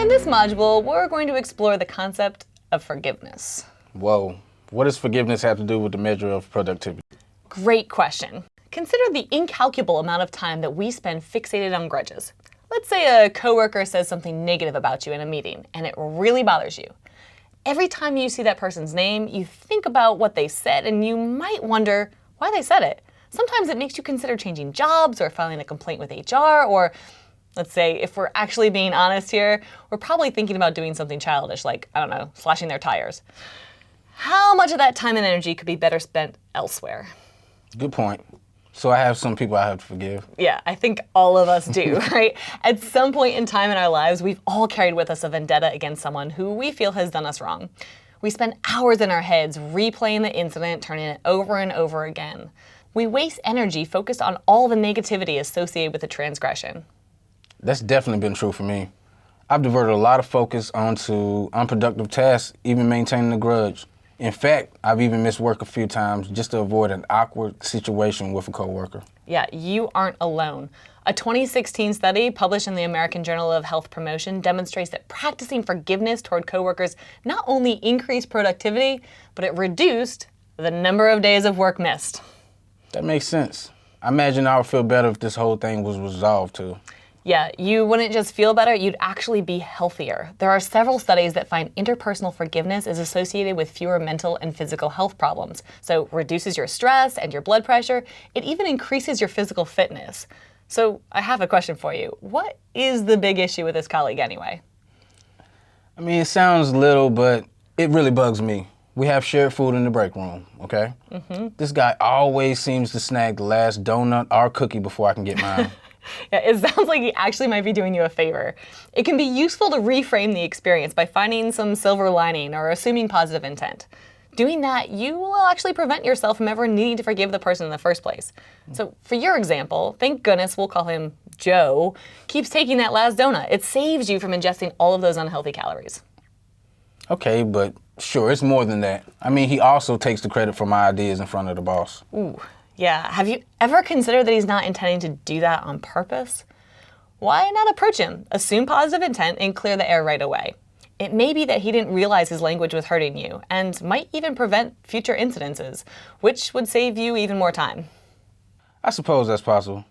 in this module, we're going to explore the concept of forgiveness. Whoa, what does forgiveness have to do with the measure of productivity? Great question. Consider the incalculable amount of time that we spend fixated on grudges. Let's say a coworker says something negative about you in a meeting, and it really bothers you. Every time you see that person's name, you think about what they said, and you might wonder why they said it. Sometimes it makes you consider changing jobs or filing a complaint with HR, or let's say, if we're actually being honest here, we're probably thinking about doing something childish, like, I don't know, slashing their tires. How much of that time and energy could be better spent elsewhere? Good point. So I have some people I have to forgive. Yeah, I think all of us do, right? At some point in time in our lives, we've all carried with us a vendetta against someone who we feel has done us wrong. We spend hours in our heads replaying the incident, turning it over and over again. We waste energy focused on all the negativity associated with the transgression. That's definitely been true for me. I've diverted a lot of focus onto unproductive tasks, even maintaining a grudge. In fact, I've even missed work a few times just to avoid an awkward situation with a coworker. Yeah, you aren't alone. A 2016 study published in the American Journal of Health Promotion demonstrates that practicing forgiveness toward coworkers not only increased productivity, but it reduced the number of days of work missed. That makes sense. I imagine I would feel better if this whole thing was resolved too. Yeah, you wouldn't just feel better, you'd actually be healthier. There are several studies that find interpersonal forgiveness is associated with fewer mental and physical health problems. So reduces your stress and your blood pressure. It even increases your physical fitness. So I have a question for you. What is the big issue with this colleague anyway? I mean, it sounds little, but it really bugs me. We have shared food in the break room, okay? This guy always seems to snag the last donut or cookie before I can get mine. Yeah, it sounds like he actually might be doing you a favor. It can be useful to reframe the experience by finding some silver lining or assuming positive intent. Doing that, you will actually prevent yourself from ever needing to forgive the person in the first place. So for your example, thank goodness we'll call him Joe, keeps taking that last donut. It saves you from ingesting all of those unhealthy calories. Okay, but sure, it's more than that. I mean, he also takes the credit for my ideas in front of the boss. Ooh. Yeah, have you ever considered that he's not intending to do that on purpose? Why not approach him, assume positive intent, and clear the air right away? It may be that he didn't realize his language was hurting you, and might even prevent future incidences, which would save you even more time. I suppose that's possible.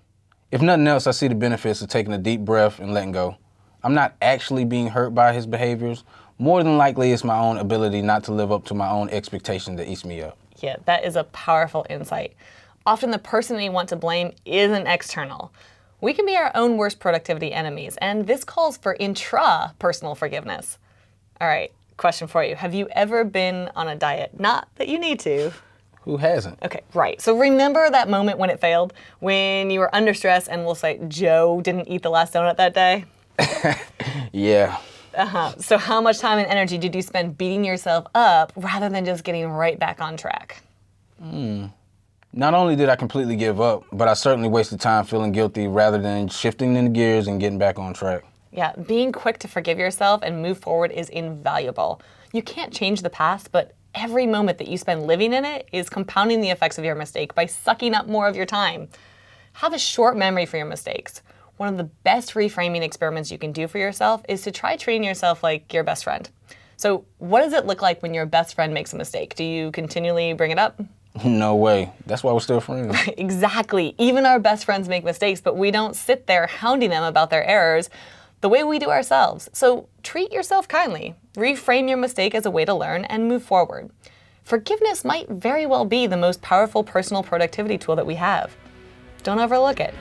If nothing else, I see the benefits of taking a deep breath and letting go. I'm not actually being hurt by his behaviors. More than likely, it's my own ability not to live up to my own expectation that eats me up. Yeah, that is a powerful insight. Often the person we want to blame isn't external. We can be our own worst productivity enemies, and this calls for intra-personal forgiveness. All right, question for you. Have you ever been on a diet? Not that you need to. Who hasn't? Okay, right. So remember that moment when it failed? When you were under stress and we'll say Joe didn't eat the last donut that day? Yeah. So how much time and energy did you spend beating yourself up rather than just getting right back on track? Not only did I completely give up, but I certainly wasted time feeling guilty rather than shifting in the gears and getting back on track. Yeah, being quick to forgive yourself and move forward is invaluable. You can't change the past, but every moment that you spend living in it is compounding the effects of your mistake by sucking up more of your time. Have a short memory for your mistakes. One of the best reframing experiments you can do for yourself is to try treating yourself like your best friend. So what does it look like when your best friend makes a mistake? Do you continually bring it up? No way. That's why we're still friends. Exactly. Even our best friends make mistakes, but we don't sit there hounding them about their errors the way we do ourselves. So treat yourself kindly. Reframe your mistake as a way to learn and move forward. Forgiveness might very well be the most powerful personal productivity tool that we have. Don't overlook it.